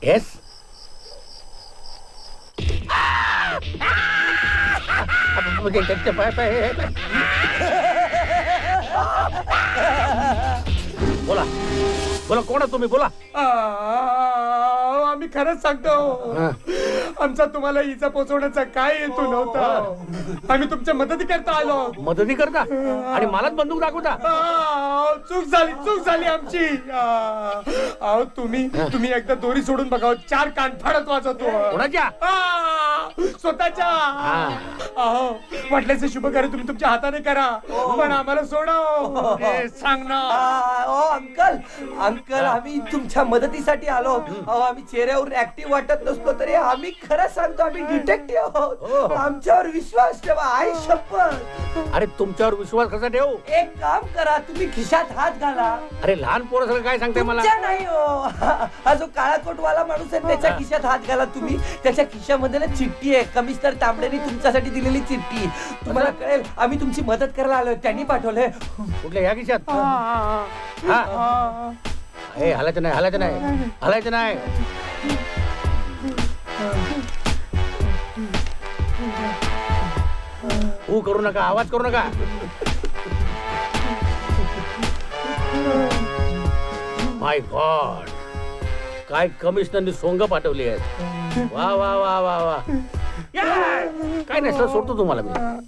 Yes. बोला बोला, कोण आहात तुम्ही? बोला. आम्ही खरंच सांगतो, आमचा तुम्हाला इजा पोचवण्याचा काय हेतू नव्हता. आम्ही तुमच्या मदती करता आलो. मदती करता आणि मलाच बंदूक दाखवता? चूक झाली आमची. अहो तुम्ही एकदा दोरी सोडून बघा, 4 कानफाडत वाजवतो. कोणाच्या? स्वतःच्या. अहो वाटल्याचे शुभ कार्य तुम्ही तुमच्या हाताने करा, पण आम्हाला सोडा. सांग ना. अंकल आम्ही तुमच्या मदतीसाठी आलो. आम्ही चेहऱ्यावरून ऍक्टिव्ह वाटत नसलो तरी आम्ही खरं सांगतो, आम्ही डिटेक्टिव्ह आहोत. आमच्यावर विश्वास ठेवा, आई शपथ. अरे तुमच्यावर विश्वास कसा ठेवू? एक काम करा, तुम्ही खिशात हात घाला. अरे लहान पोरं सगळं काय सांगते मला? तुमच्या नाही हो, हा जो काळा कोटवाला माणूस आहे त्याच्या खिशात हात घाला तुम्ही. त्याच्या खिशामध्ये ना चिठ्ठी आहे, कमिशनर तांबड्यांनी तुमच्यासाठी दिलेली चिठ्ठी. तुम्हाला कळेल आम्ही तुमची मदत करायला आलोय, त्यांनी पाठवलंय. कुठल्या ह्या खिशात? हे हलायचं नाही, हलायचं नाही, हलायचं नाही. करू नका, आवाज करू नका. माय गॉड, काय कमिशनरनी सोंग पाठवली आहेत. वा वा वा वा वा. काय नाही सर, सोडतो तुम्हाला मी.